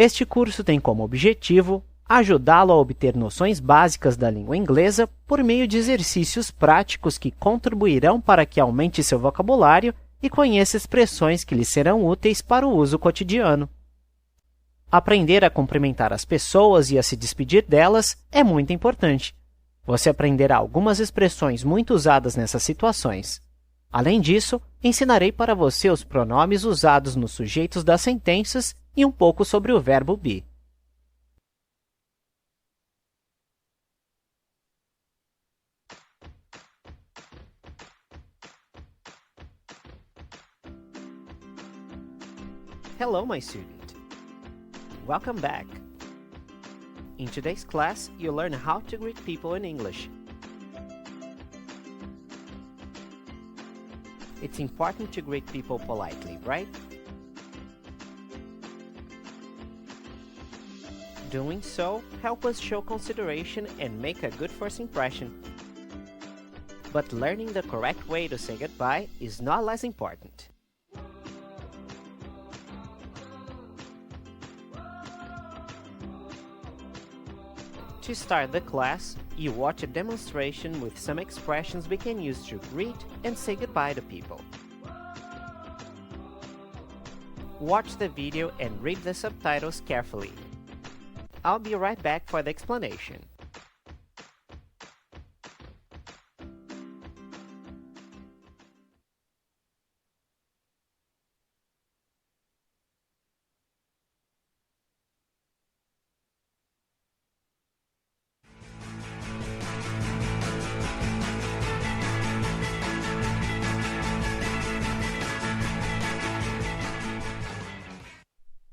Este curso tem como objetivo ajudá-lo a obter noções básicas da língua inglesa por meio de exercícios práticos que contribuirão para que aumente seu vocabulário e conheça expressões que lhe serão úteis para o uso cotidiano. Aprender a cumprimentar as pessoas e a se despedir delas é muito importante. Você aprenderá algumas expressões muito usadas nessas situações. Além disso, ensinarei para você os pronomes usados nos sujeitos das sentenças e um pouco sobre o verbo be. Hello, my student. Welcome back. In today's class, you'll learn how to greet people in English. It's important to greet people politely, right? Doing so helps us show consideration and make a good first impression. But learning the correct way to say goodbye is not less important. To start the class, you watch a demonstration with some expressions we can use to greet and say goodbye to people. Watch the video and read the subtitles carefully. I'll be right back for the explanation.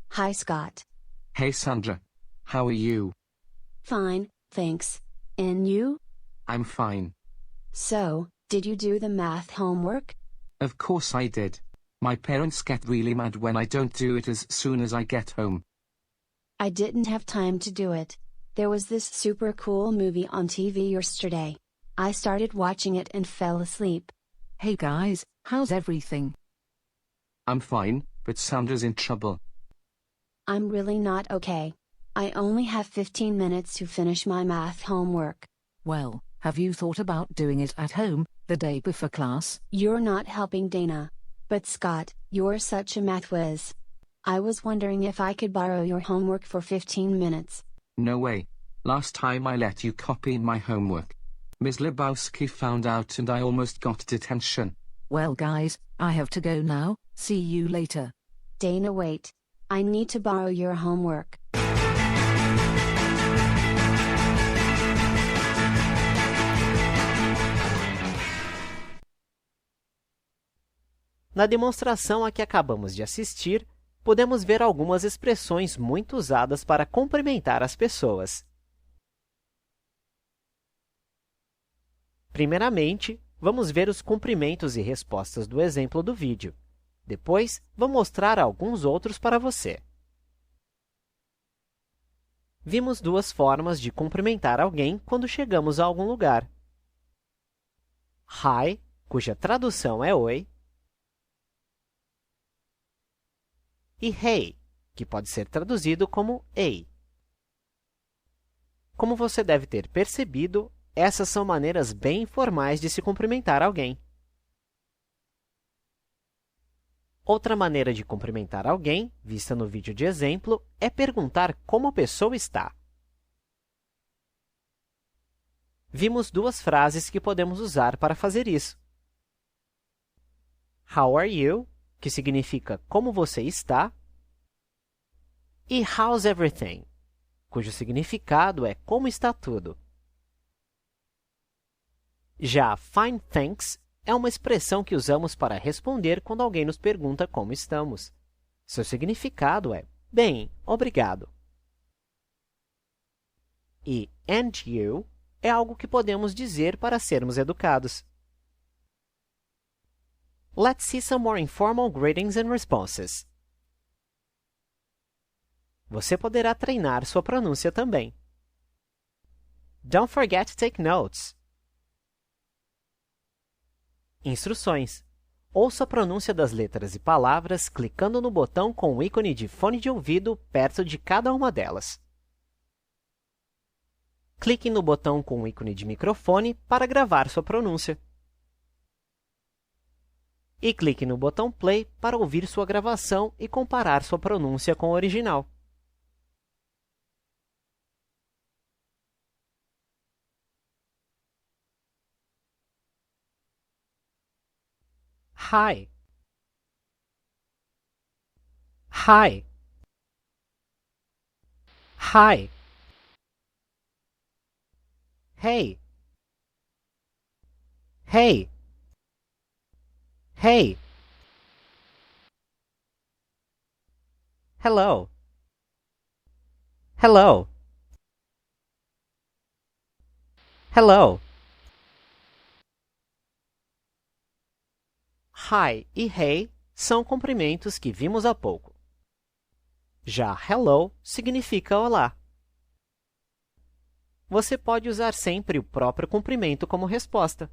Hi, Scott. Hey, Sandra. How are you? Fine, thanks. And you? I'm fine. So, did you do the math homework? Of course I did. My parents get really mad when I don't do it as soon as I get home. I didn't have time to do it. There was this super cool movie on TV yesterday. I started watching it and fell asleep. Hey guys, how's everything? I'm fine, but Sandra's in trouble. I'm really not okay. I only have 15 minutes to finish my math homework. Well, have you thought about doing it at home, the day before class? You're not helping Dana. But Scott, you're such a math whiz. I was wondering if I could borrow your homework for 15 minutes. No way. Last time I let you copy my homework, Ms. Lebowski found out and I almost got detention. Well guys, I have to go now. See you later. Dana, wait. I need to borrow your homework. Na demonstração a que acabamos de assistir, podemos ver algumas expressões muito usadas para cumprimentar as pessoas. Primeiramente, vamos ver os cumprimentos e respostas do exemplo do vídeo. Depois, vou mostrar alguns outros para você. Vimos duas formas de cumprimentar alguém quando chegamos a algum lugar. Hi, cuja tradução é oi, e hey, que pode ser traduzido como ei. Como você deve ter percebido, essas são maneiras bem informais de se cumprimentar alguém. Outra maneira de cumprimentar alguém, vista no vídeo de exemplo, é perguntar como a pessoa está. Vimos duas frases que podemos usar para fazer isso. How are you? Que significa como você está, e how's everything? Cujo significado é como está tudo. Já fine thanks é uma expressão que usamos para responder quando alguém nos pergunta como estamos. Seu significado é bem, obrigado. E and you é algo que podemos dizer para sermos educados. Let's see some more informal greetings and responses. Você poderá treinar sua pronúncia também. Don't forget to take notes. Instruções. Ouça a pronúncia das letras e palavras clicando no botão com o ícone de fone de ouvido perto de cada uma delas. Clique no botão com o ícone de microfone para gravar sua pronúncia. E clique no botão Play para ouvir sua gravação e comparar sua pronúncia com o original. Hi. Hi. Hi. Hey. Hey. Hey. Hello. Hello. Hello. Hi e hey são cumprimentos que vimos há pouco. Já hello significa olá. Você pode usar sempre o próprio cumprimento como resposta.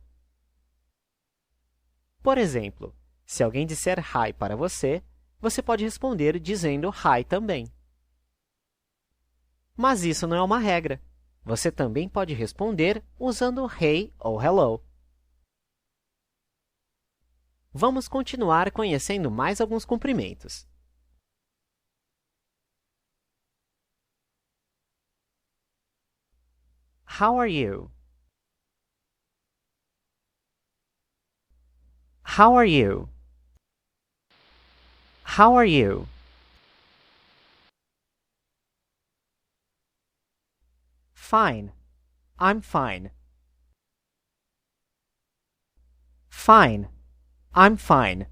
Por exemplo, se alguém disser hi para você, você pode responder dizendo hi também. Mas isso não é uma regra. Você também pode responder usando hey ou hello. Vamos continuar conhecendo mais alguns cumprimentos. How are you? How are you? How are you? Fine. I'm fine. Fine. I'm fine.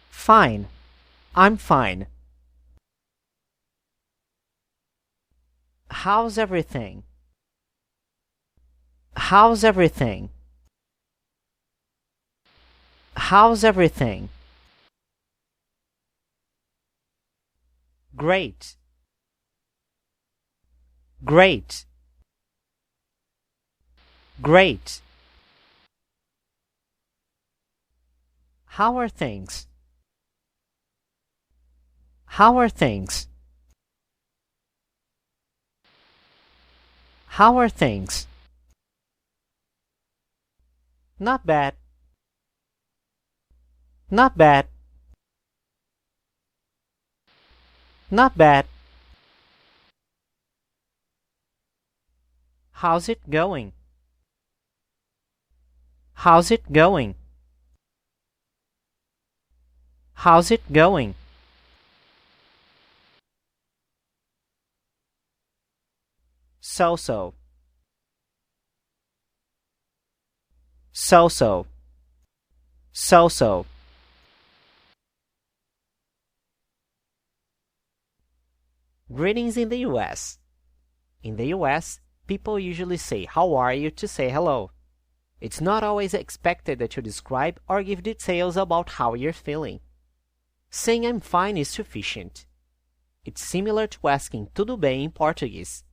Fine. I'm fine. How's everything? How's everything? How's everything? Great. Great. Great. How are things? How are things? How are things? Not bad. Not bad. Not bad. How's it going? How's it going? How's it going? So-so. So-so. So-so. Greetings in the US. In the US, people usually say how are you to say hello. It's not always expected that you describe or give details about how you're feeling. Saying I'm fine is sufficient. It's similar to asking tudo bem in Portuguese.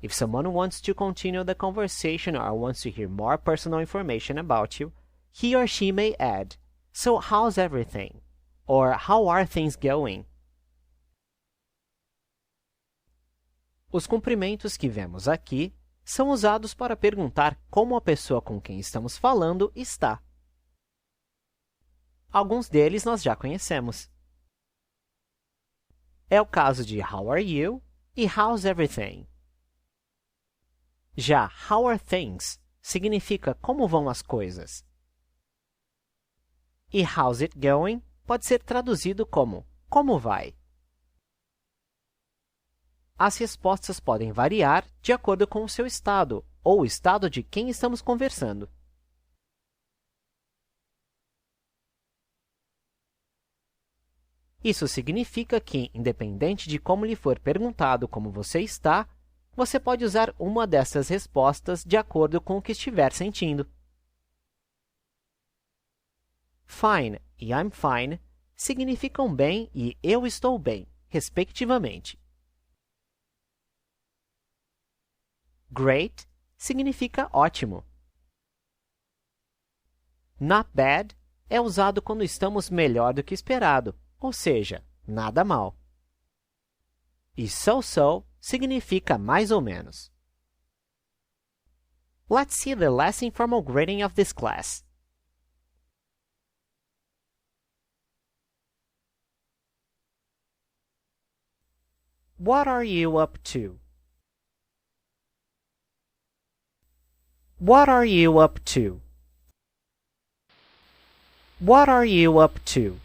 If someone wants to continue the conversation or wants to hear more personal information about you, he or she may add, "So how's everything?" or "How are things going?" Os cumprimentos que vemos aqui são usados para perguntar como a pessoa com quem estamos falando está. Alguns deles nós já conhecemos. É o caso de How are you e How's everything? Já How are things significa como vão as coisas. E How's it going pode ser traduzido como como vai. As respostas podem variar de acordo com o seu estado ou o estado de quem estamos conversando. Isso significa que, independente de como lhe for perguntado como você está, você pode usar uma dessas respostas de acordo com o que estiver sentindo. Fine e I'm fine significam bem e eu estou bem, respectivamente. Great significa ótimo. Not bad é usado quando estamos melhor do que esperado, ou seja, nada mal. E so-so significa mais ou menos. Let's see the less informal greeting of this class. What are you up to? What are you up to? What are you up to?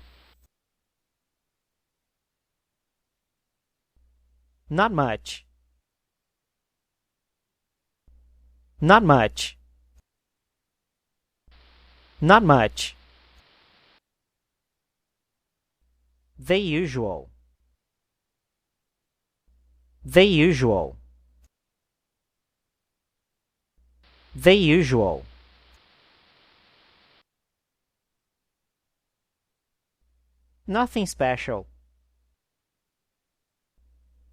Not much. Not much. Not much. The usual. The usual. The usual. Nothing special.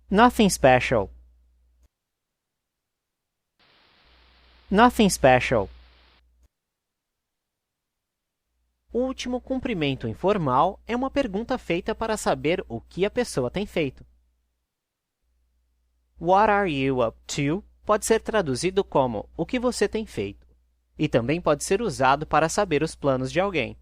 Nothing special. Nothing special. O último cumprimento informal é uma pergunta feita para saber o que a pessoa tem feito. What are you up to? Pode ser traduzido como o que você tem feito, e também pode ser usado para saber os planos de alguém.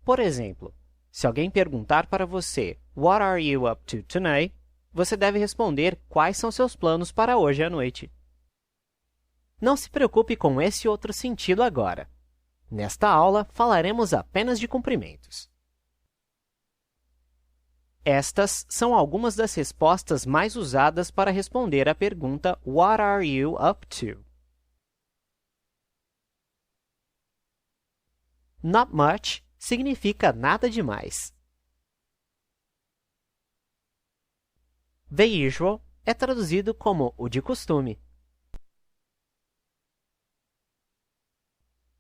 Por exemplo, se alguém perguntar para você What are you up to tonight? Você deve responder quais são seus planos para hoje à noite. Não se preocupe com esse outro sentido agora. Nesta aula, falaremos apenas de cumprimentos. Estas são algumas das respostas mais usadas para responder à pergunta What are you up to? Not much significa nada demais. The usual é traduzido como o de costume.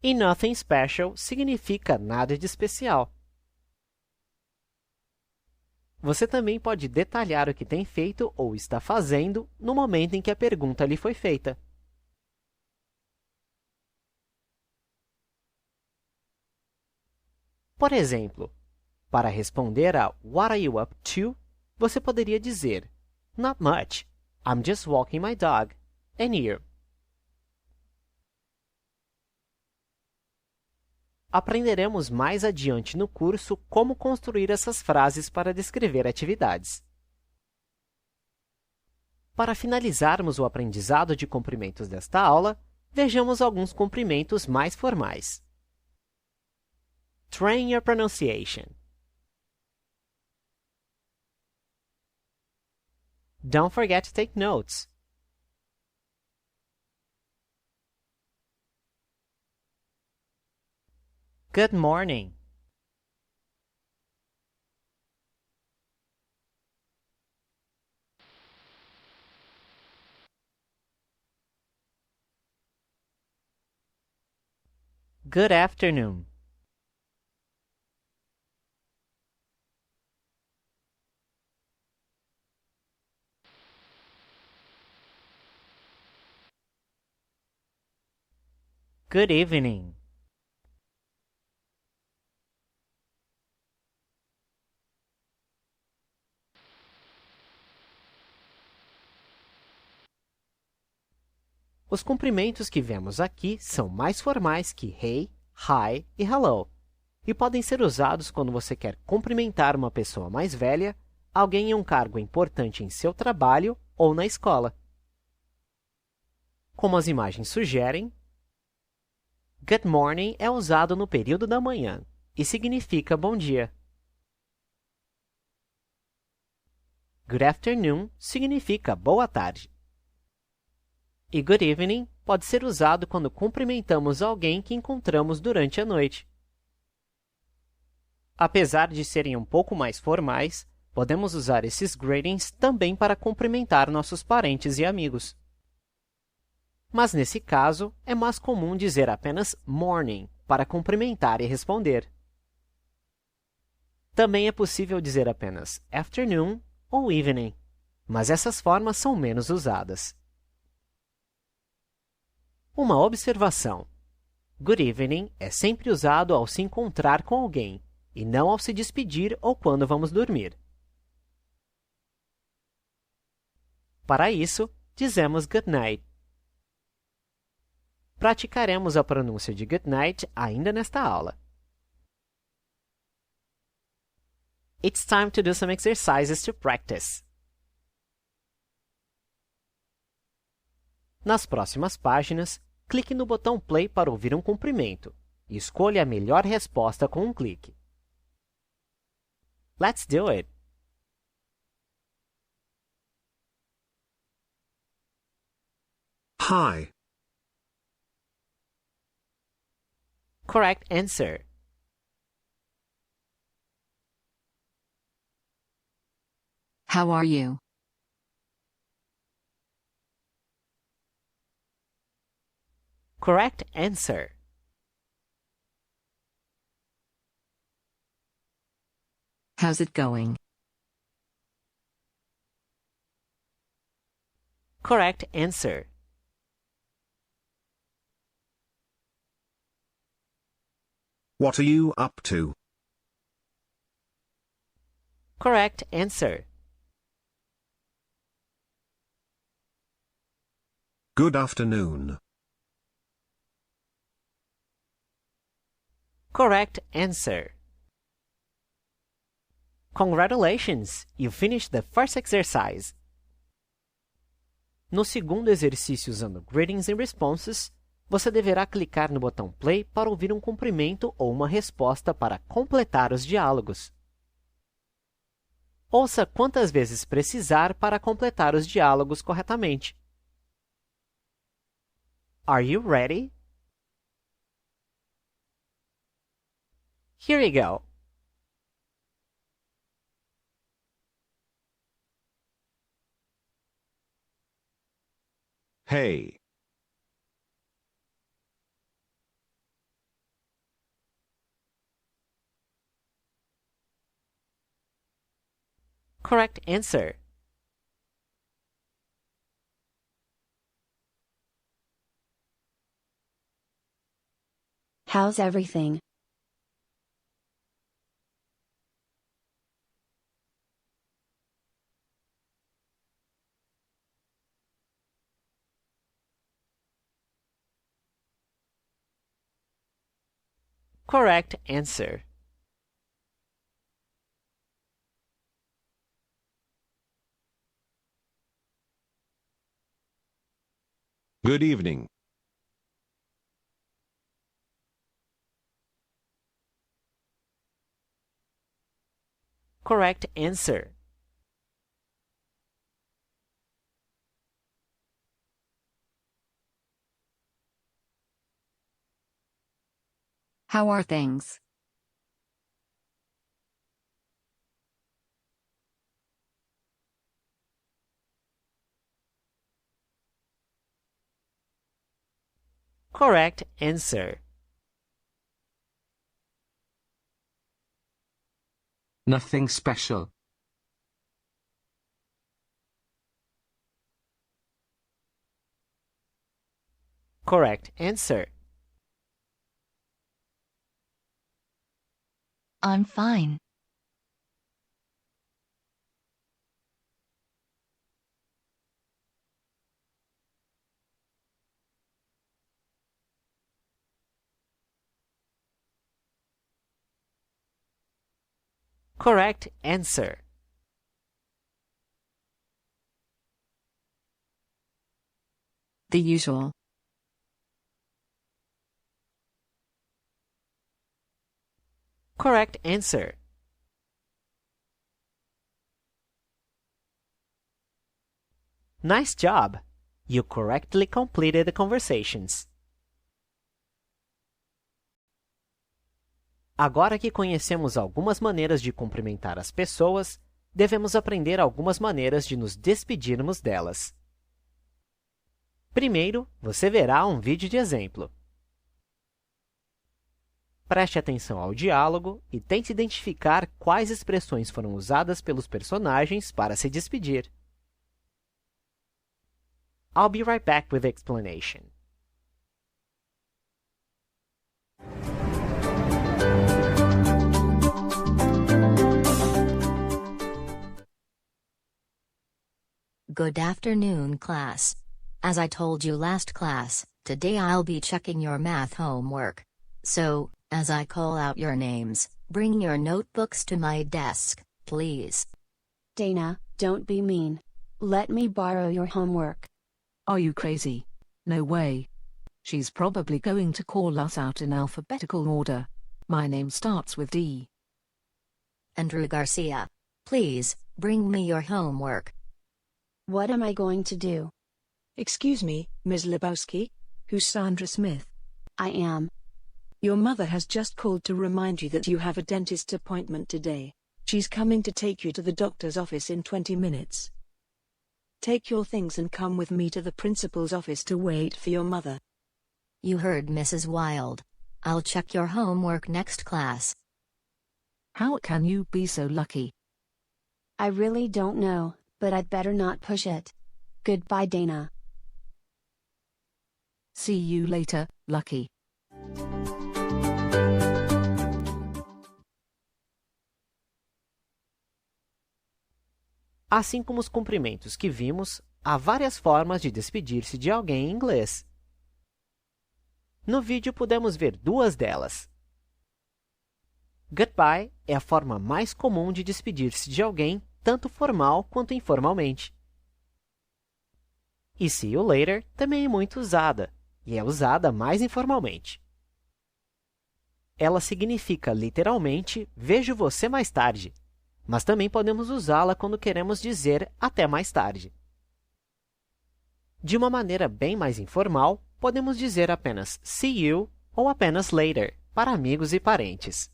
E nothing special significa nada de especial. Você também pode detalhar o que tem feito ou está fazendo no momento em que a pergunta lhe foi feita. Por exemplo, para responder a What are you up to? Você poderia dizer Not much. I'm just walking my dog. And you? Aprenderemos mais adiante no curso como construir essas frases para descrever atividades. Para finalizarmos o aprendizado de cumprimentos desta aula, vejamos alguns cumprimentos mais formais. Train your pronunciation. Don't forget to take notes. Good morning. Good afternoon. Good evening. Os cumprimentos que vemos aqui são mais formais que hey, hi e hello, e podem ser usados quando você quer cumprimentar uma pessoa mais velha, alguém em um cargo importante em seu trabalho ou na escola. Como as imagens sugerem, Good morning é usado no período da manhã e significa bom dia. Good afternoon significa boa tarde. E good evening pode ser usado quando cumprimentamos alguém que encontramos durante a noite. Apesar de serem um pouco mais formais, podemos usar esses greetings também para cumprimentar nossos parentes e amigos. Mas nesse caso, é mais comum dizer apenas morning para cumprimentar e responder. Também é possível dizer apenas afternoon ou evening, mas essas formas são menos usadas. Uma observação. Good evening é sempre usado ao se encontrar com alguém, e não ao se despedir ou quando vamos dormir. Para isso, dizemos good night. Praticaremos a pronúncia de good night ainda nesta aula. It's time to do some exercises to practice. Nas próximas páginas, clique no botão play para ouvir um cumprimento e escolha a melhor resposta com um clique. Let's do it! Hi. Correct answer. How are you? Correct answer. How's it going? Correct answer. What are you up to? Correct answer. Good afternoon. Correct answer. Congratulations! You finished the first exercise. No segundo exercício usando Greetings and Responses, você deverá clicar no botão Play para ouvir um cumprimento ou uma resposta para completar os diálogos. Ouça quantas vezes precisar para completar os diálogos corretamente. Are you ready? Here you go. Hey. Correct answer. How's everything? Correct answer. Good evening. Correct answer. How are things? Correct answer. Nothing special. Correct answer. I'm fine. Correct answer. The usual. Correct answer. Nice job! You correctly completed the conversations. Agora que conhecemos algumas maneiras de cumprimentar as pessoas, devemos aprender algumas maneiras de nos despedirmos delas. Primeiro, você verá um vídeo de exemplo. Preste atenção ao diálogo e tente identificar quais expressões foram usadas pelos personagens para se despedir. I'll be right back with the explanation. Good afternoon, class. As I told you last class, today I'll be checking your math homework. So, as I call out your names, bring your notebooks to my desk, please. Dana, don't be mean. Let me borrow your homework. Are you crazy? No way. She's probably going to call us out in alphabetical order. My name starts with D. Andrew Garcia. Please, bring me your homework. What am I going to do? Excuse me, Ms. Lebowski? Who's Sandra Smith? I am. Your mother has just called to remind you that you have a dentist appointment today. She's coming to take you to the doctor's office in 20 minutes. Take your things and come with me to the principal's office to wait for your mother. You heard Mrs. Wilde. I'll check your homework next class. How can you be so lucky? I really don't know, but I'd better not push it. Goodbye, Dana. See you later, Lucky. Assim como os cumprimentos que vimos, há várias formas de despedir-se de alguém em inglês. No vídeo pudemos ver duas delas. Goodbye é a forma mais comum de despedir-se de alguém, tanto formal quanto informalmente. E see you later também é muito usada, e é usada mais informalmente. Ela significa literalmente vejo você mais tarde, mas também podemos usá-la quando queremos dizer até mais tarde. De uma maneira bem mais informal, podemos dizer apenas see you ou apenas later para amigos e parentes.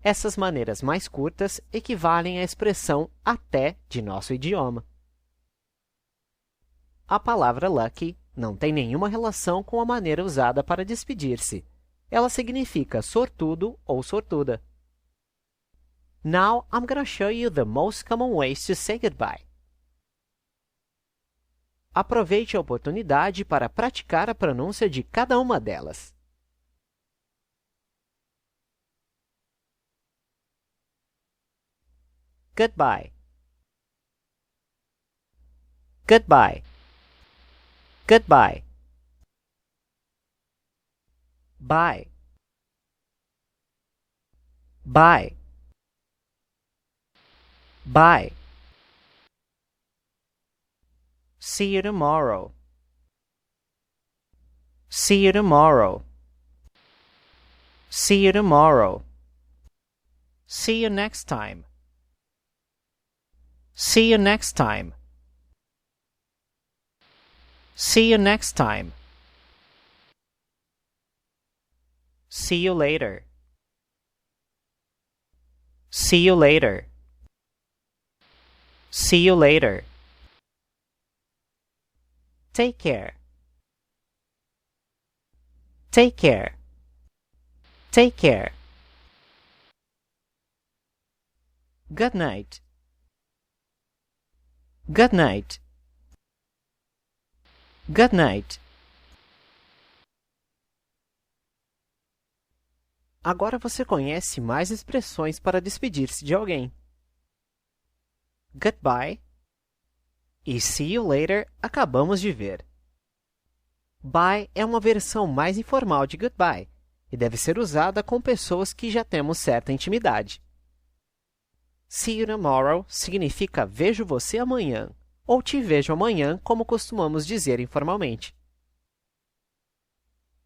Essas maneiras mais curtas equivalem à expressão até de nosso idioma. A palavra lucky não tem nenhuma relação com a maneira usada para despedir-se. Ela significa sortudo ou sortuda. Now I'm gonna show you the most common ways to say goodbye. Aproveite a oportunidade para praticar a pronúncia de cada uma delas. Goodbye. Goodbye. Goodbye. Bye. Bye. Bye. See you tomorrow. See you tomorrow. See you tomorrow. See you next time. See you next time. See you next time. See you later. See you later. See you later. Take care. Take care. Take care. Good night. Good night. Good night. Agora você conhece mais expressões para despedir-se de alguém. Goodbye e see you later acabamos de ver. Bye é uma versão mais informal de goodbye e deve ser usada com pessoas que já temos certa intimidade. See you tomorrow significa vejo você amanhã, ou te vejo amanhã, como costumamos dizer informalmente.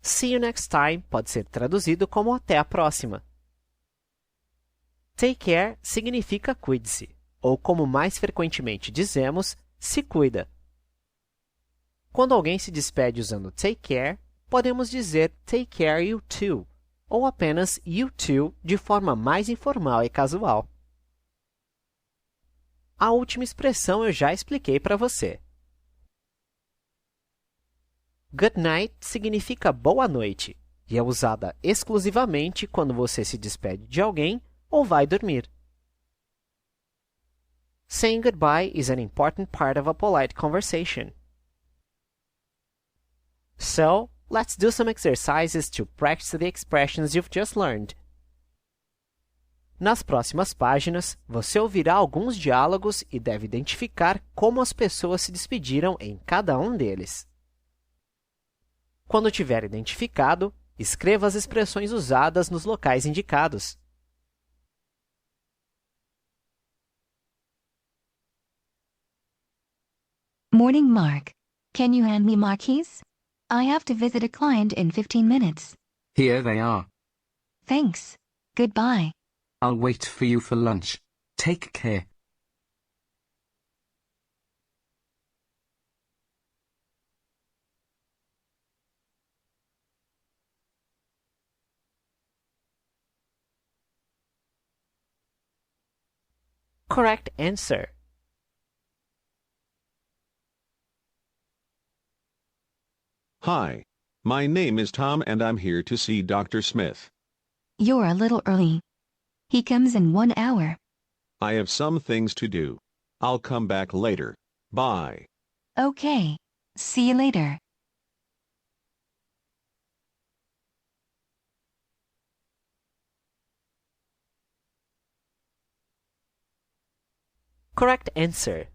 See you next time pode ser traduzido como até a próxima. Take care significa cuide-se, ou como mais frequentemente dizemos, se cuida. Quando alguém se despede usando take care, podemos dizer take care you too, ou apenas you too de forma mais informal e casual. A última expressão eu já expliquei para você. Good night significa boa noite e é usada exclusivamente quando você se despede de alguém ou vai dormir. Saying goodbye is an important part of a polite conversation. So, let's do some exercises to practice the expressions you've just learned. Nas próximas páginas, você ouvirá alguns diálogos e deve identificar como as pessoas se despediram em cada um deles. Quando tiver identificado, escreva as expressões usadas nos locais indicados. Morning, Mark. Can you hand me my keys? I have to visit a client in 15 minutes. Here they are. Thanks. Goodbye. I'll wait for you for lunch. Take care. Correct answer. Hi. My name is Tom and I'm here to see Dr. Smith. You're a little early. He comes in 1 hour. I have some things to do. I'll come back later. Bye. Okay. See you later. Correct answer.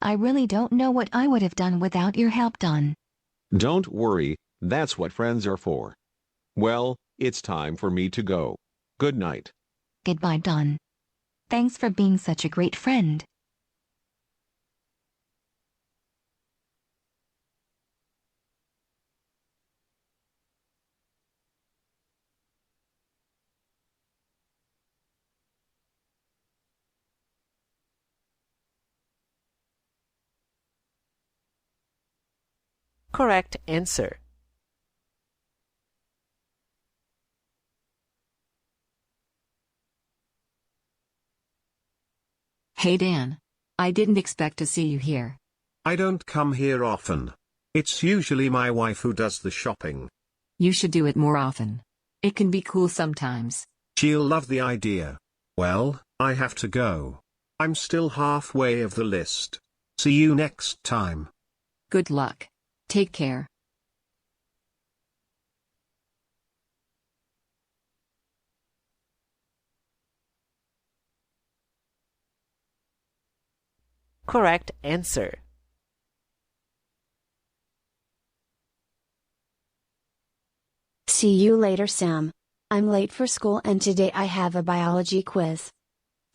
I really don't know what I would have done without your help, Don. Don't worry, that's what friends are for. Well, it's time for me to go. Good night. Goodbye, Don. Thanks for being such a great friend. Correct answer. Hey Dan. I didn't expect to see you here. I don't come here often. It's usually my wife who does the shopping. You should do it more often. It can be cool sometimes. She'll love the idea. Well, I have to go. I'm still halfway of the list. See you next time. Good luck. Take care. Correct answer. See you later, Sam. I'm late for school and today I have a biology quiz.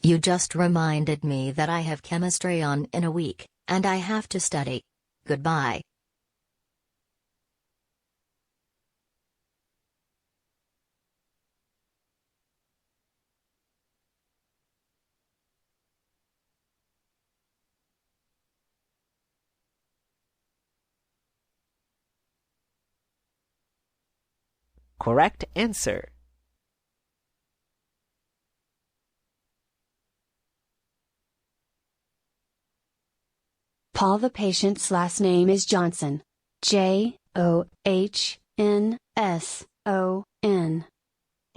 You just reminded me that I have chemistry on in a week, and I have to study. Goodbye. Correct answer. Paul, the patient's last name is Johnson. Johnsson.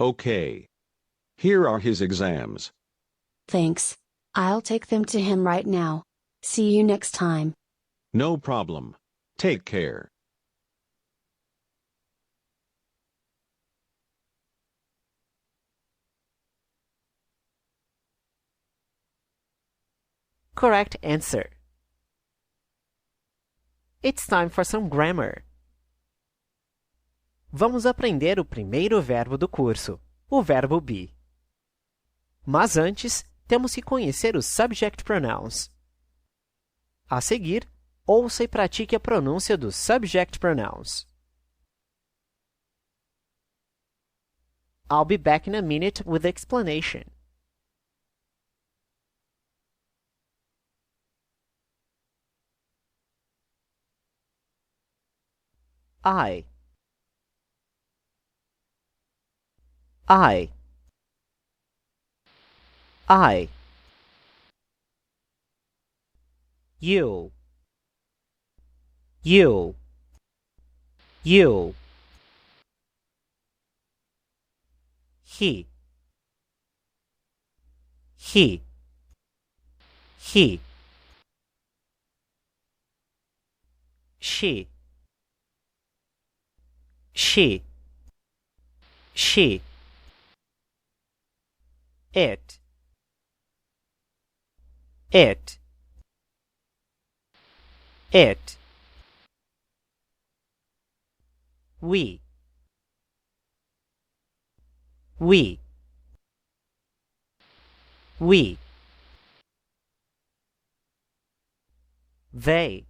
Okay. Here are his exams. Thanks. I'll take them to him right now. See you next time. No problem. Take care. Correct answer. It's time for some grammar. Vamos aprender o primeiro verbo do curso, o verbo be. Mas antes, temos que conhecer os subject pronouns. A seguir, ouça e pratique a pronúncia dos subject pronouns. I'll be back in a minute with the explanation. I. You. He. She. she, it, it, it, we, we, we, they,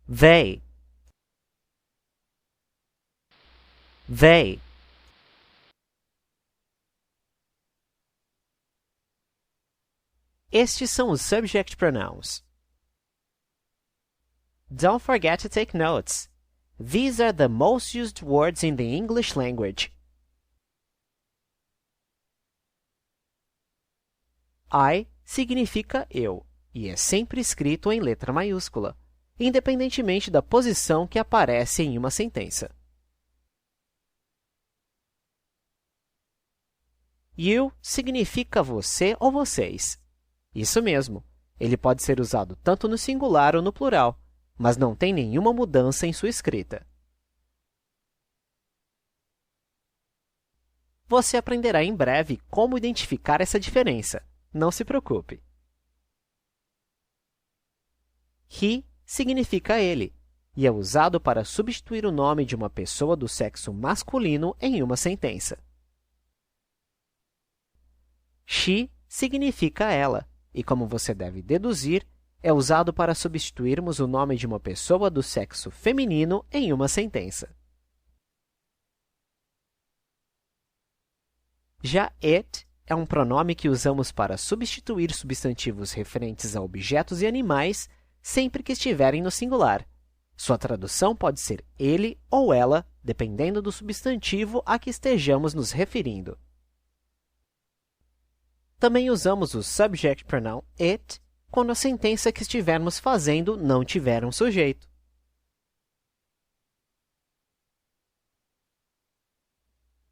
they, they. Estes são os subject pronouns. Don't forget to take notes. These are the most used words in the English language. I significa eu e é sempre escrito em letra maiúscula, independentemente da posição que aparece em uma sentença. You significa você ou vocês. Isso mesmo, ele pode ser usado tanto no singular ou no plural, mas não tem nenhuma mudança em sua escrita. Você aprenderá em breve como identificar essa diferença. Não se preocupe. He significa ele e é usado para substituir o nome de uma pessoa do sexo masculino em uma sentença. She significa ela e, como você deve deduzir, é usado para substituirmos o nome de uma pessoa do sexo feminino em uma sentença. Já it é um pronome que usamos para substituir substantivos referentes a objetos e animais sempre que estiverem no singular. Sua tradução pode ser ele ou ela, dependendo do substantivo a que estejamos nos referindo. Também usamos o subject pronoun it quando a sentença que estivermos fazendo não tiver um sujeito.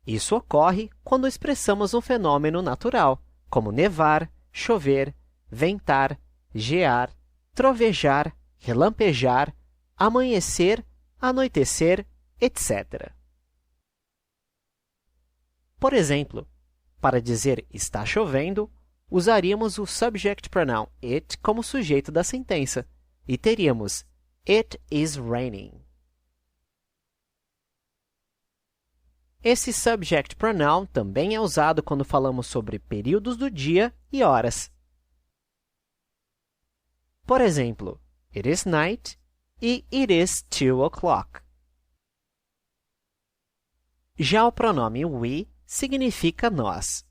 Isso ocorre quando expressamos um fenômeno natural, como nevar, chover, ventar, gear, trovejar, relampejar, amanhecer, anoitecer, etc. Por exemplo, para dizer está chovendo, usaríamos o subject pronoun it como sujeito da sentença e teríamos It is raining. Esse subject pronoun também é usado quando falamos sobre períodos do dia e horas. Por exemplo, it is night e it is 2 o'clock. Já o pronome we significa nós.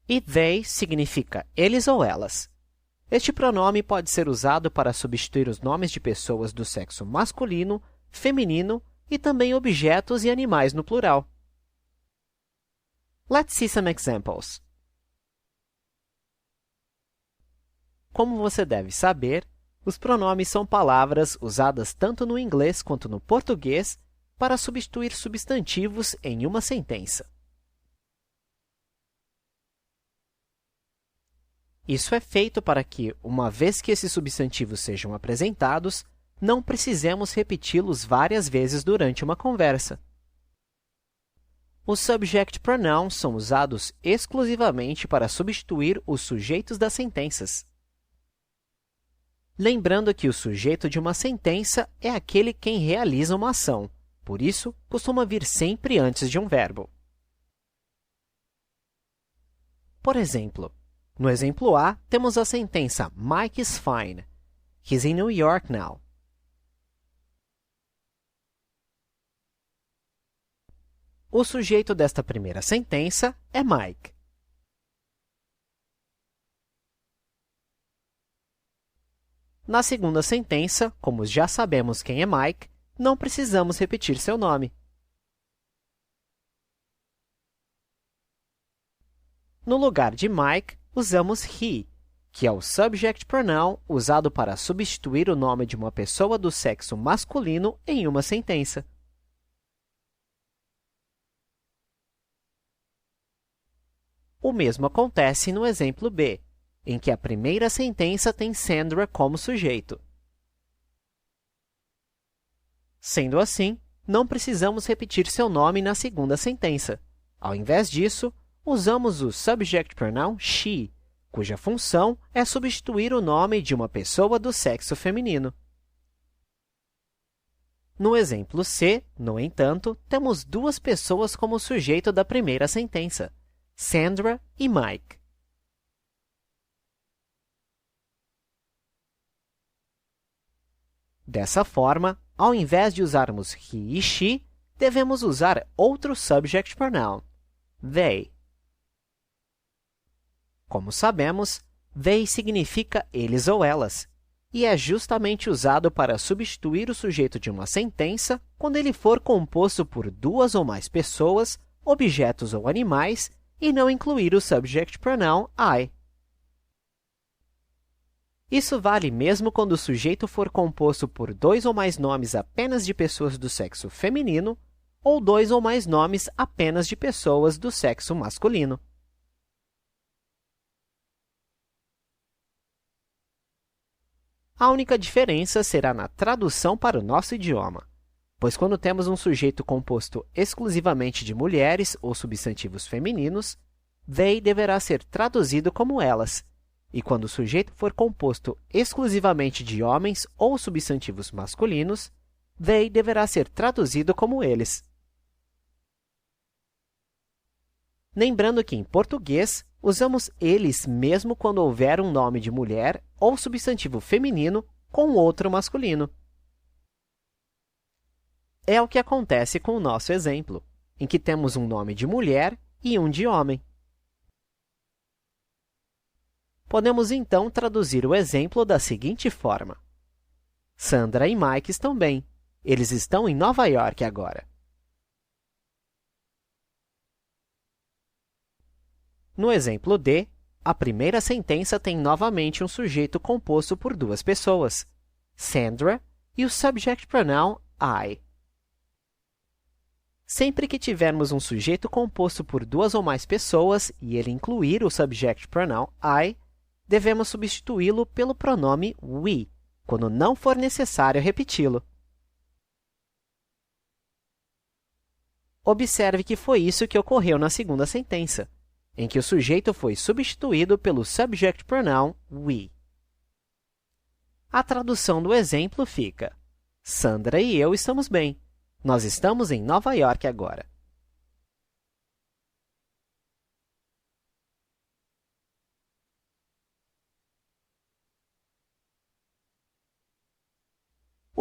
E they significa eles ou elas. Este pronome pode ser usado para substituir os nomes de pessoas do sexo masculino, feminino e também objetos e animais no plural. Let's see some examples. Como você deve saber, os pronomes são palavras usadas tanto no inglês quanto no português para substituir substantivos em uma sentença. Isso é feito para que, uma vez que esses substantivos sejam apresentados, não precisemos repeti-los várias vezes durante uma conversa. Os subject pronouns são usados exclusivamente para substituir os sujeitos das sentenças. Lembrando que o sujeito de uma sentença é aquele quem realiza uma ação, por isso, costuma vir sempre antes de um verbo. Por exemplo, no exemplo A, temos a sentença Mike is fine. He's in New York now. O sujeito desta primeira sentença é Mike. Na segunda sentença, como já sabemos quem é Mike, não precisamos repetir seu nome. No lugar de Mike, usamos he, que é o subject pronoun usado para substituir o nome de uma pessoa do sexo masculino em uma sentença. O mesmo acontece no exemplo B, em que a primeira sentença tem Sandra como sujeito. Sendo assim, não precisamos repetir seu nome na segunda sentença. Ao invés disso, usamos o subject pronoun she, cuja função é substituir o nome de uma pessoa do sexo feminino. No exemplo C, no entanto, temos duas pessoas como sujeito da primeira sentença, Sandra e Mike. Dessa forma, ao invés de usarmos he e she, devemos usar outro subject pronoun, they. Como sabemos, they significa eles ou elas, e é justamente usado para substituir o sujeito de uma sentença quando ele for composto por duas ou mais pessoas, objetos ou animais, e não incluir o subject pronoun I. Isso vale mesmo quando o sujeito for composto por dois ou mais nomes apenas de pessoas do sexo feminino ou dois ou mais nomes apenas de pessoas do sexo masculino. A única diferença será na tradução para o nosso idioma, pois quando temos um sujeito composto exclusivamente de mulheres ou substantivos femininos, they deverá ser traduzido como elas, e quando o sujeito for composto exclusivamente de homens ou substantivos masculinos, they deverá ser traduzido como eles. Lembrando que, em português, usamos eles mesmo quando houver um nome de mulher ou substantivo feminino com outro masculino. É o que acontece com o nosso exemplo, em que temos um nome de mulher e um de homem. Podemos, então, traduzir o exemplo da seguinte forma. Sandra e Mike estão bem. Eles estão em Nova York agora. No exemplo D, a primeira sentença tem novamente um sujeito composto por duas pessoas, Sandra e o subject pronoun I. Sempre que tivermos um sujeito composto por duas ou mais pessoas e ele incluir o subject pronoun I, devemos substituí-lo pelo pronome we, quando não for necessário repeti-lo. Observe que foi isso que ocorreu na segunda sentença, em que o sujeito foi substituído pelo subject pronoun we. A tradução do exemplo fica: Sandra e eu estamos bem. Nós estamos em Nova York agora.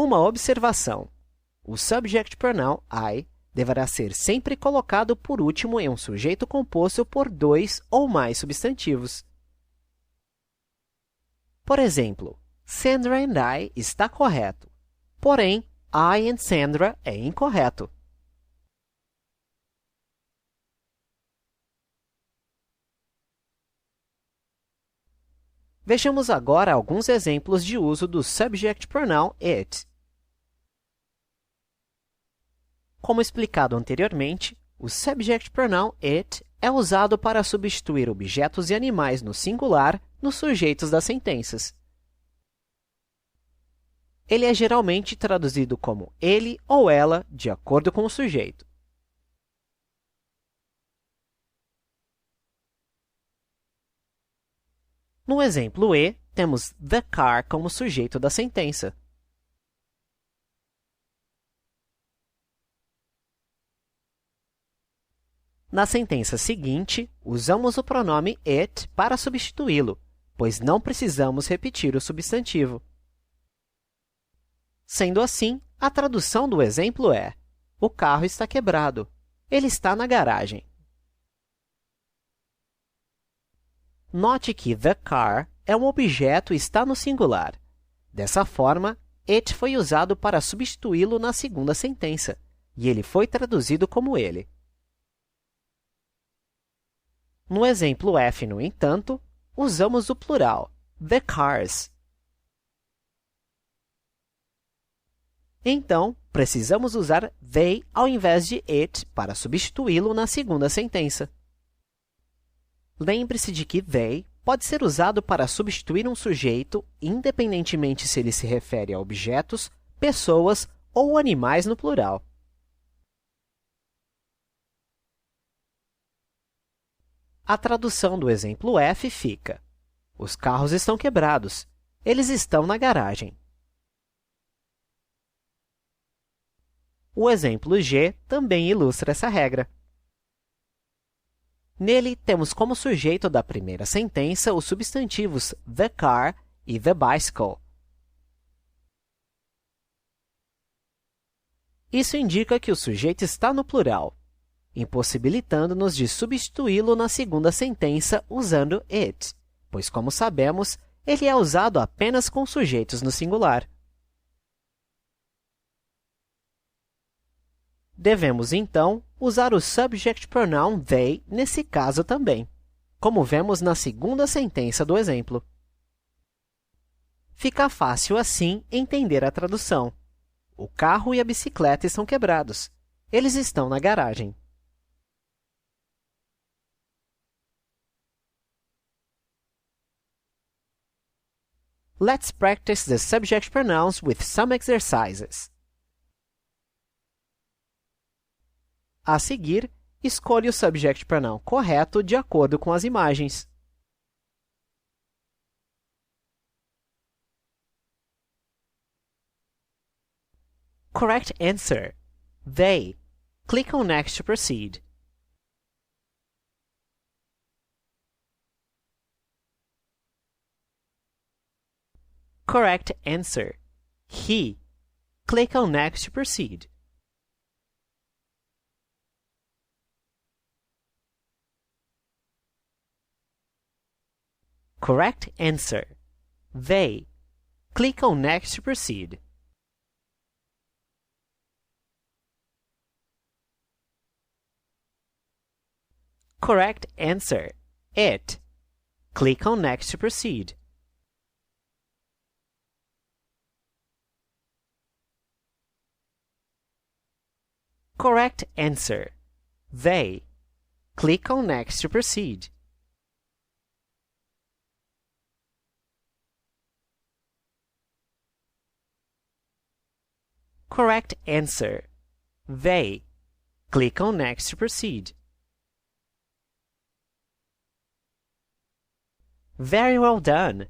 Uma observação. O subject pronoun I deverá ser sempre colocado por último em um sujeito composto por dois ou mais substantivos. Por exemplo, Sandra and I está correto, porém, I and Sandra é incorreto. Vejamos agora alguns exemplos de uso do subject pronoun it. Como explicado anteriormente, o subject pronoun it é usado para substituir objetos e animais no singular nos sujeitos das sentenças. Ele é geralmente traduzido como ele ou ela, de acordo com o sujeito. No exemplo E, temos the car como sujeito da sentença. Na sentença seguinte, usamos o pronome it para substituí-lo, pois não precisamos repetir o substantivo. Sendo assim, a tradução do exemplo é: o carro está quebrado. Ele está na garagem. Note que the car é um objeto e está no singular. Dessa forma, it foi usado para substituí-lo na segunda sentença, e ele foi traduzido como ele. No exemplo F, no entanto, usamos o plural, the cars. Então, precisamos usar they ao invés de it para substituí-lo na segunda sentença. Lembre-se de que they pode ser usado para substituir um sujeito, independentemente se ele se refere a objetos, pessoas ou animais no plural. a tradução do exemplo F fica: os carros estão quebrados. Eles estão na garagem. O exemplo G também ilustra essa regra. Nele, temos como sujeito da primeira sentença os substantivos the car e the bicycle. Isso indica que o sujeito está no plural, impossibilitando-nos de substituí-lo na segunda sentença usando it, pois, como sabemos, ele é usado apenas com sujeitos no singular. Devemos, então, usar o subject pronoun they nesse caso também, como vemos na segunda sentença do exemplo. Fica fácil, assim, entender a tradução. O carro e a bicicleta estão quebrados. Eles estão na garagem. Let's practice the subject pronouns with some exercises. A seguir, escolha o subject pronoun correto de acordo com as imagens. Correct answer: they. Click on Next to proceed. Correct answer: he. Click on Next to proceed. Correct answer: they. Click on Next to proceed. Correct answer: it. Click on Next to proceed. Correct answer: they. Click on Next to proceed. Correct answer: they. Click on Next to proceed. Very well done!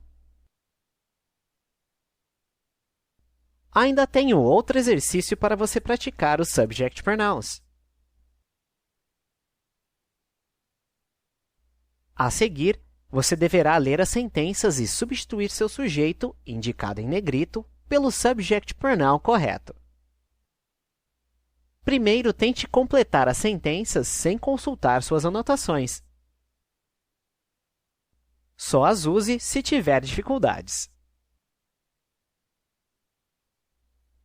Ainda tenho outro exercício para você praticar os subject pronouns. A seguir, você deverá ler as sentenças e substituir seu sujeito, indicado em negrito, pelo subject pronoun correto. Primeiro, tente completar as sentenças sem consultar suas anotações. Só as use se tiver dificuldades.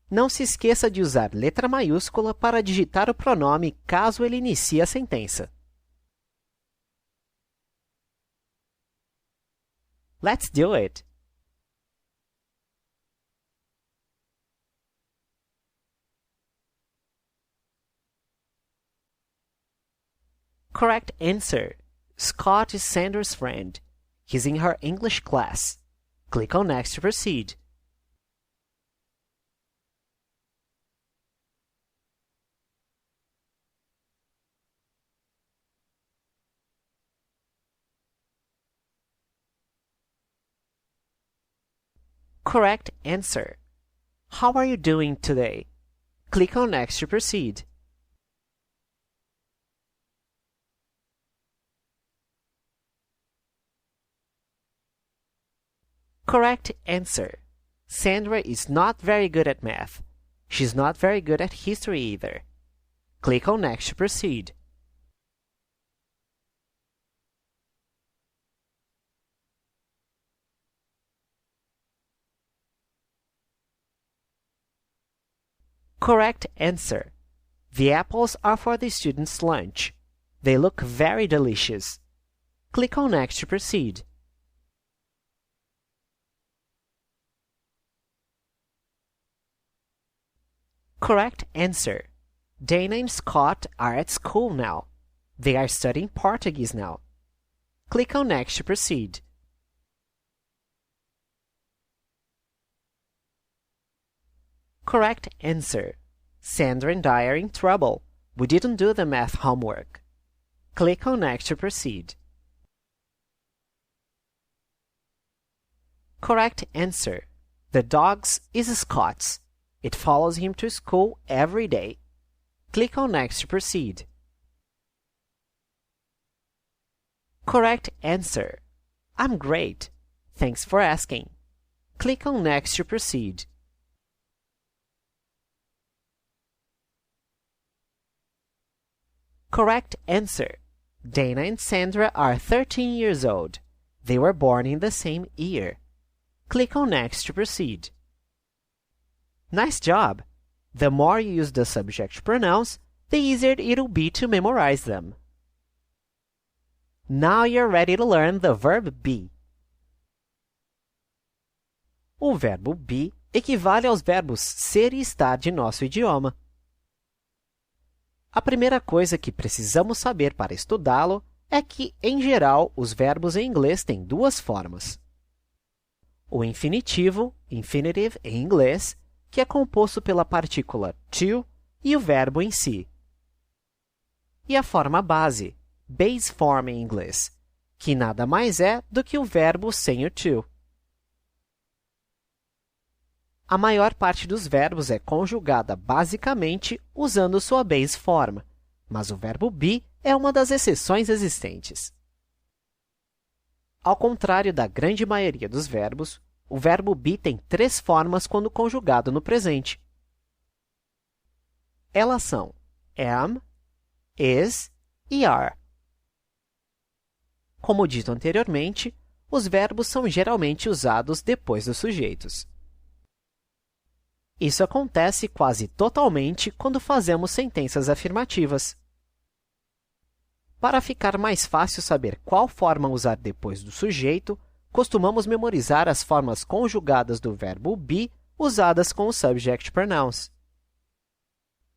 Não se esqueça de usar letra maiúscula para digitar o pronome caso ele inicie a sentença. Let's do it! Correct answer: Scott is Sandra's friend. He's in her English class. Click on Next to proceed. Correct answer: How are you doing today? Click on Next to proceed. Correct answer: Sandra is not very good at math. She's not very good at history either. Click on Next to proceed. Correct answer: The apples are for the students' lunch. They look very delicious. Click on Next to proceed. Correct answer: Dana and Scott are at school now. They are studying Portuguese now. Click on Next to proceed. Correct answer: Sandra and I are in trouble. We didn't do the math homework. Click on Next to proceed. Correct answer. The dog's is Scott's. It follows him to school every day. Click on Next to proceed. Correct answer. I'm great. Thanks for asking. Click on Next to proceed. Correct answer. Dana and Sandra are 13 years old. They were born in the same year. Click on Next to proceed. Nice job! The more you use the subject pronouns, the easier it'll be to memorize them. Now you're ready to learn the verb be. O verbo be equivale aos verbos ser e estar de nosso idioma. A primeira coisa que precisamos saber para estudá-lo é que, em geral, os verbos em inglês têm duas formas. O infinitivo, infinitive em inglês, que é composto pela partícula to e o verbo em si. E a forma base, base form em inglês, que nada mais é do que o verbo sem o to. A maior parte dos verbos é conjugada basicamente usando sua base form, mas o verbo be é uma das exceções existentes. Ao contrário da grande maioria dos verbos, o verbo be tem três formas quando conjugado no presente. Elas são am, is e are. Como dito anteriormente, os verbos são geralmente usados depois dos sujeitos. Isso acontece quase totalmente quando fazemos sentenças afirmativas. Para ficar mais fácil saber qual forma usar depois do sujeito, costumamos memorizar as formas conjugadas do verbo be usadas com os subject pronouns.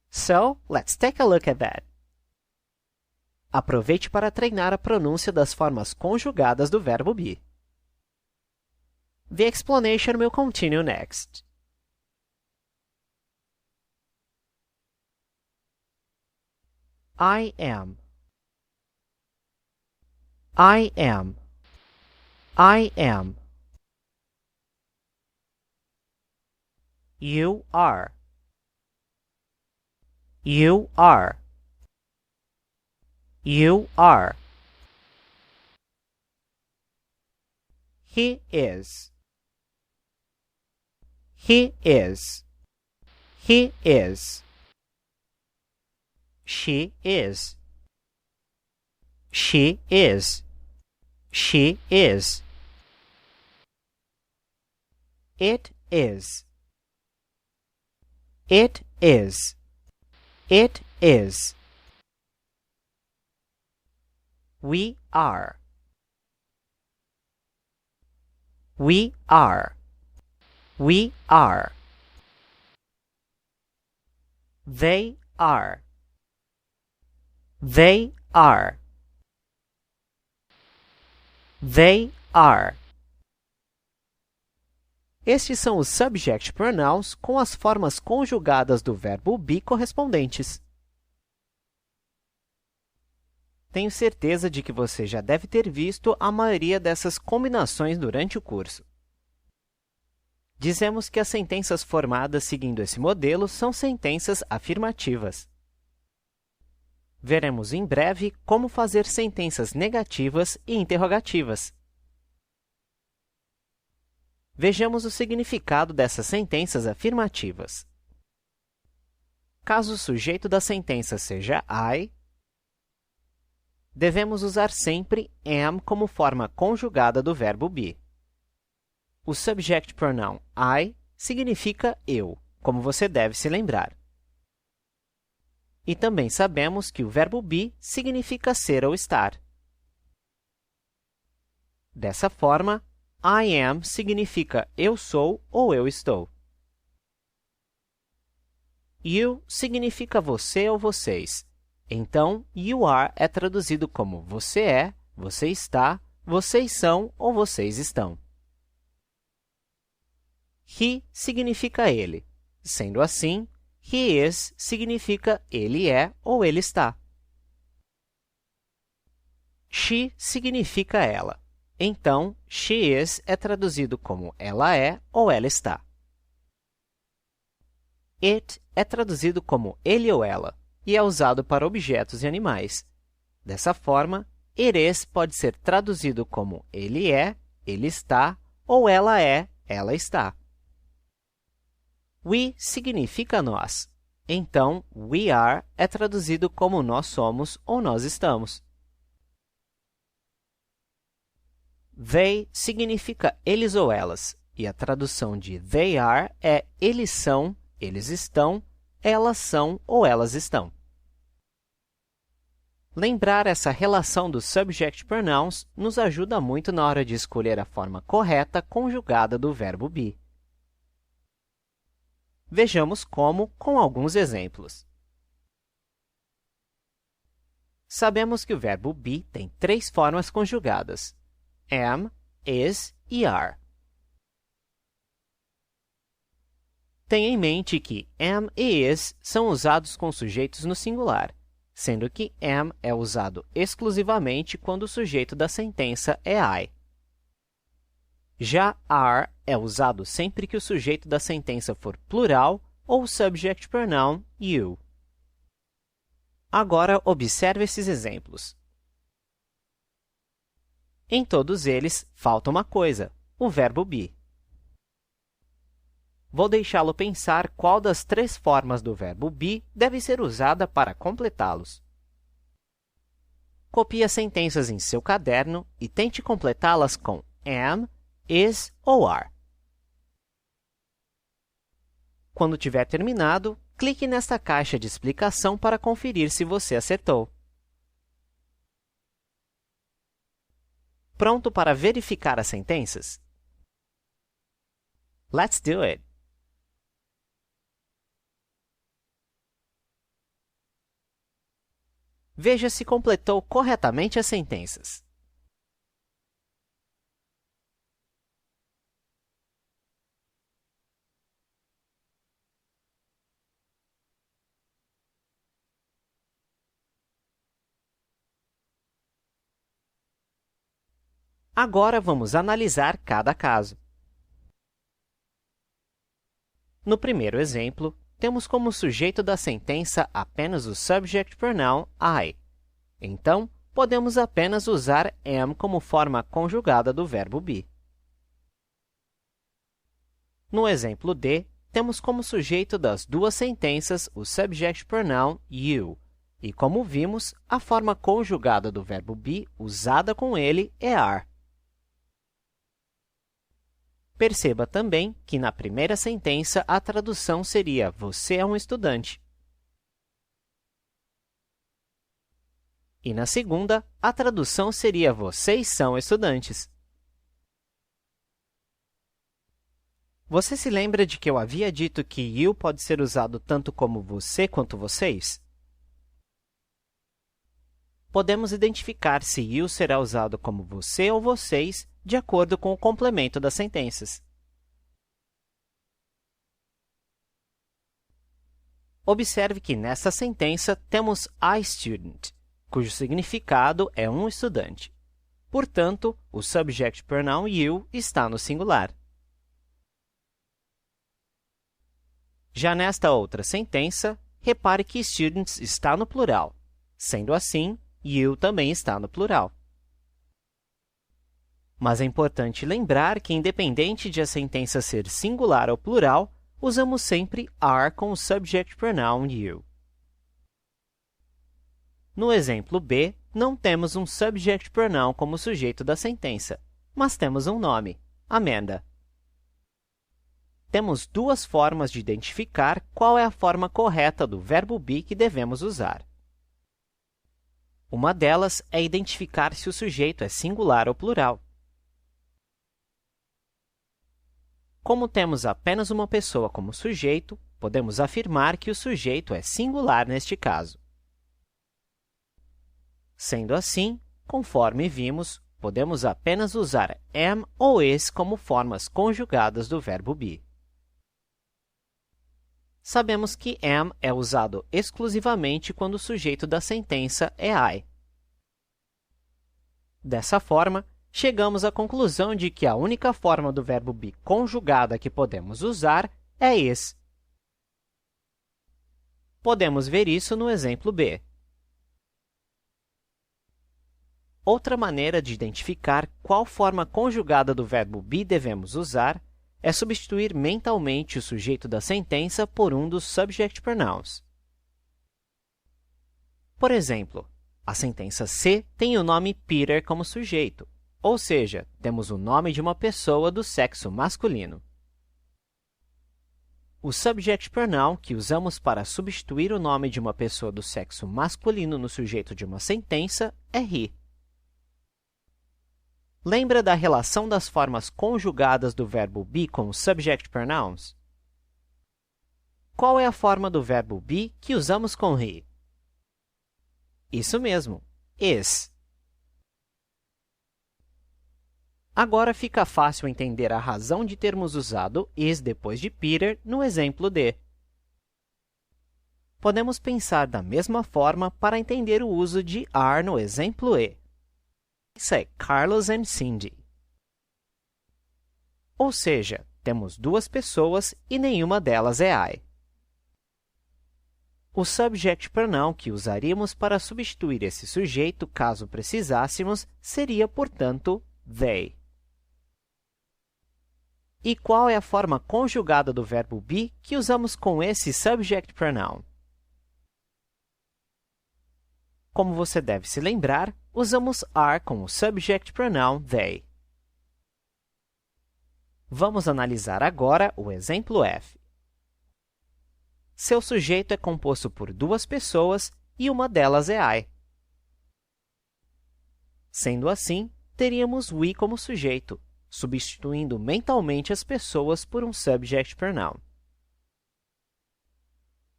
So, let's take a look at that. Aproveite para treinar a pronúncia das formas conjugadas do verbo be. The explanation will continue next. I am. I am. I am. You are. You are. You are. He is. He is. He is. She is. She is. She is. It is. It is. It is. We are. We are. We are. They are. They are. They are. Estes são os subject pronouns com as formas conjugadas do verbo be correspondentes. Tenho certeza de que você já deve ter visto a maioria dessas combinações durante o curso. Dizemos que as sentenças formadas seguindo esse modelo são sentenças afirmativas. Veremos em breve como fazer sentenças negativas e interrogativas. Vejamos o significado dessas sentenças afirmativas. Caso o sujeito da sentença seja I, devemos usar sempre am como forma conjugada do verbo be. O subject pronoun I significa eu, como você deve se lembrar. E também sabemos que o verbo be significa ser ou estar. Dessa forma, I am significa eu sou ou eu estou. You significa você ou vocês. Então, you are é traduzido como você é, você está, vocês são ou vocês estão. He significa ele. Sendo assim, he is significa ele é ou ele está. She significa ela. Então, she is é traduzido como ela é ou ela está. It é traduzido como ele ou ela e é usado para objetos e animais. Dessa forma, it is pode ser traduzido como ele é, ele está ou ela é, ela está. We significa nós. Então, we are é traduzido como nós somos ou nós estamos. They significa eles ou elas, e a tradução de they are é eles são, eles estão, elas são ou elas estão. Lembrar essa relação dos subject pronouns nos ajuda muito na hora de escolher a forma correta conjugada do verbo be. Vejamos como com alguns exemplos. Sabemos que o verbo be tem 3 formas conjugadas: am, is e are. Tenha em mente que am e is são usados com sujeitos no singular, sendo que am é usado exclusivamente quando o sujeito da sentença é I. Já are é usado sempre que o sujeito da sentença for plural ou o subject pronoun you. Agora, observe esses exemplos. Em todos eles, falta uma coisa, o verbo be. Vou deixá-lo pensar qual das 3 formas do verbo be deve ser usada para completá-los. Copie as sentenças em seu caderno e tente completá-las com am, is ou are. Quando tiver terminado, clique nesta caixa de explicação para conferir se você acertou. Pronto para verificar as sentenças? Let's do it! Veja se completou corretamente as sentenças. Agora vamos analisar cada caso. No primeiro exemplo, temos como sujeito da sentença apenas o subject pronoun I. Então, podemos apenas usar am como forma conjugada do verbo be. No exemplo D, temos como sujeito das 2 sentenças o subject pronoun you. E como vimos, a forma conjugada do verbo be usada com ele é are. Perceba também que na primeira sentença a tradução seria você é um estudante. E na segunda, a tradução seria vocês são estudantes. Você se lembra de que eu havia dito que you pode ser usado tanto como você quanto vocês? Podemos identificar se you será usado como você ou vocês de acordo com o complemento das sentenças. Observe que nessa sentença temos I student, cujo significado é um estudante. Portanto, o subject pronoun you está no singular. Já nesta outra sentença, repare que students está no plural. Sendo assim, you também está no plural. Mas é importante lembrar que, independente de a sentença ser singular ou plural, usamos sempre are com o subject pronoun you. No exemplo B, não temos um subject pronoun como sujeito da sentença, mas temos um nome, Amanda. Temos 2 formas de identificar qual é a forma correta do verbo be que devemos usar. Uma delas é identificar se o sujeito é singular ou plural. Como temos apenas uma pessoa como sujeito, podemos afirmar que o sujeito é singular neste caso. Sendo assim, conforme vimos, podemos apenas usar am ou is como formas conjugadas do verbo be. Sabemos que am é usado exclusivamente quando o sujeito da sentença é I. Dessa forma, chegamos à conclusão de que a única forma do verbo be conjugada que podemos usar é is. Podemos ver isso no exemplo B. Outra maneira de identificar qual forma conjugada do verbo be devemos usar é substituir mentalmente o sujeito da sentença por um dos subject pronouns. Por exemplo, a sentença C tem o nome Peter como sujeito, ou seja, temos o nome de uma pessoa do sexo masculino. O subject pronoun que usamos para substituir o nome de uma pessoa do sexo masculino no sujeito de uma sentença é he. Lembra da relação das formas conjugadas do verbo be com os subject pronouns? Qual é a forma do verbo be que usamos com he? Isso mesmo, is. Agora fica fácil entender a razão de termos usado is depois de Peter no exemplo D. Podemos pensar da mesma forma para entender o uso de are no exemplo E. Say Carlos and Cindy. Ou seja, temos duas pessoas e nenhuma delas é I. O subject pronoun que usaríamos para substituir esse sujeito, caso precisássemos, seria, portanto, they. E qual é a forma conjugada do verbo be que usamos com esse subject pronoun? Como você deve se lembrar, usamos are com o subject pronoun they. Vamos analisar agora o exemplo F. Seu sujeito é composto por duas pessoas e uma delas é I. Sendo assim, teríamos we como sujeito, substituindo mentalmente as pessoas por um subject pronoun.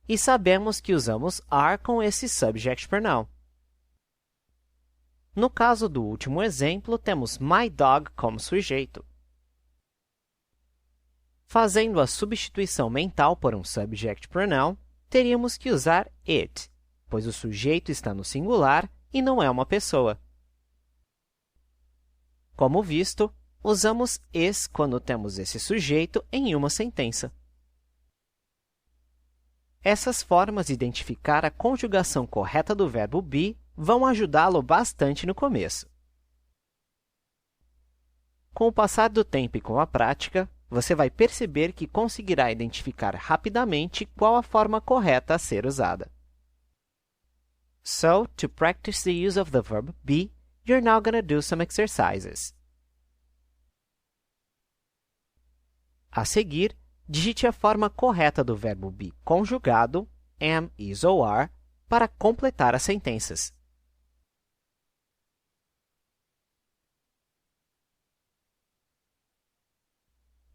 E sabemos que usamos are com esse subject pronoun. No caso do último exemplo, temos my dog como sujeito. Fazendo a substituição mental por um subject pronoun, teríamos que usar it, pois o sujeito está no singular e não é uma pessoa. Como visto, usamos is quando temos esse sujeito em uma sentença. Essas formas de identificar a conjugação correta do verbo be vão ajudá-lo bastante no começo. Com o passar do tempo e com a prática, você vai perceber que conseguirá identificar rapidamente qual a forma correta a ser usada. So, to practice the use of the verb be, you're now going to do some exercises. A seguir, digite a forma correta do verbo be conjugado, am, is ou are, para completar as sentenças.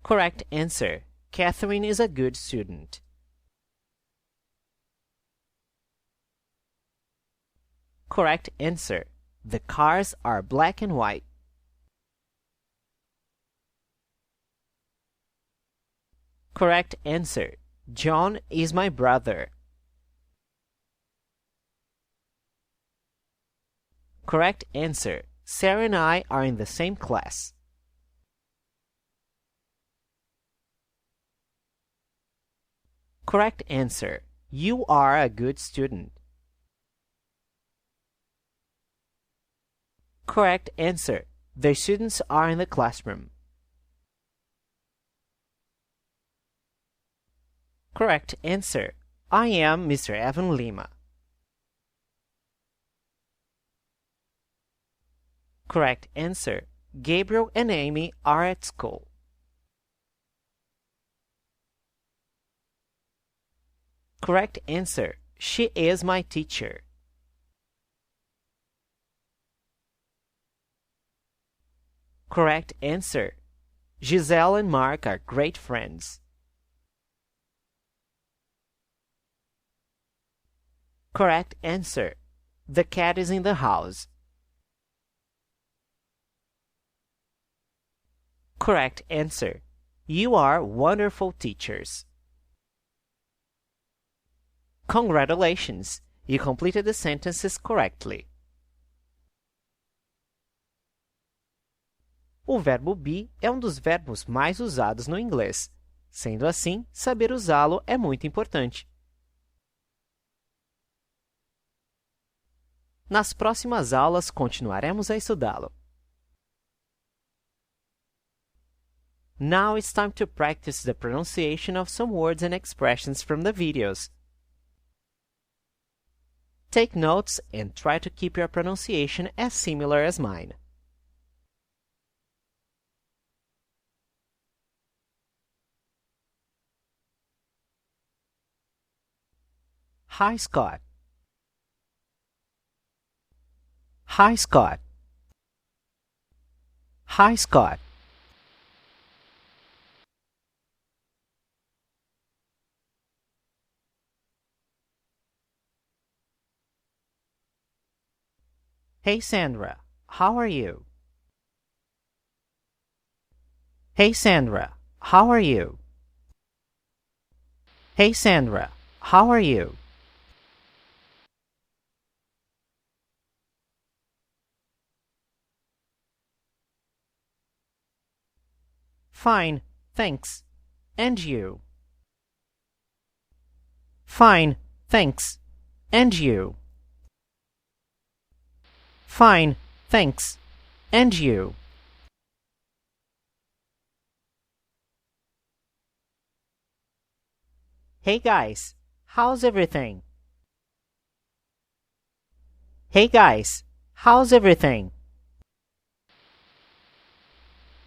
Correct answer. Catherine is a good student. Correct answer. The cars are black and white. Correct answer. John is my brother. Correct answer. Sarah and I are in the same class. Correct answer. You are a good student. Correct answer. The students are in the classroom. Correct answer. I am Mr. Evan Lima. Correct answer. Gabriel and Amy are at school. Correct answer. She is my teacher. Correct answer. Giselle and Mark are great friends. Correct answer. The cat is in the house. Correct answer. You are wonderful teachers. Congratulations! You completed the sentences correctly. O verbo be é um dos verbos mais usados no inglês. Sendo assim, saber usá-lo é muito importante. Nas próximas aulas, continuaremos a estudá-lo. Now it's time to practice the pronunciation of some words and expressions from the videos. Take notes and try to keep your pronunciation as similar as mine. Hi, Scott. Hi, Scott. Hi, Scott. Hey, Sandra. How are you? Hey, Sandra. How are you? Hey, Sandra. How are you? Fine, thanks. And you? Fine, thanks. And you? Fine, thanks. And you? Hey guys, how's everything? Hey guys, how's everything?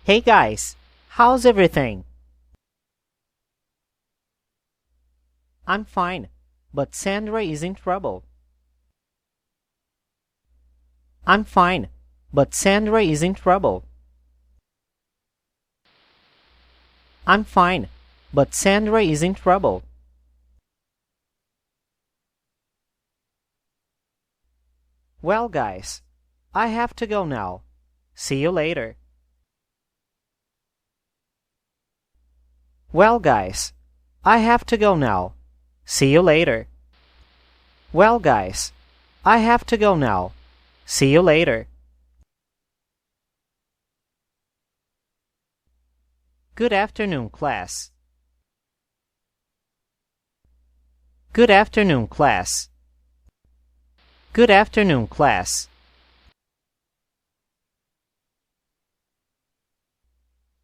Hey guys, how's everything? I'm fine, but Sandra is in trouble. I'm fine, but Sandra is in trouble. I'm fine, but Sandra is in trouble. Well, guys, I have to go now. See you later. Well, guys, I have to go now. See you later. Well, guys, I have to go now. See you later. Good afternoon, class. Good afternoon, class. Good afternoon, class.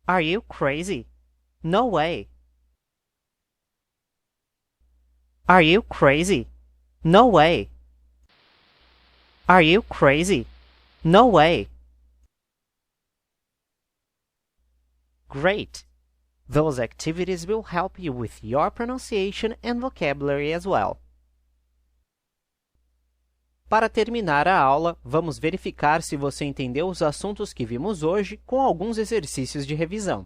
Are you crazy? No way. Are you crazy? No way. Are you crazy? No way. Great! Those activities will help you with your pronunciation and vocabulary as well. Para terminar a aula, vamos verificar se você entendeu os assuntos que vimos hoje com alguns exercícios de revisão.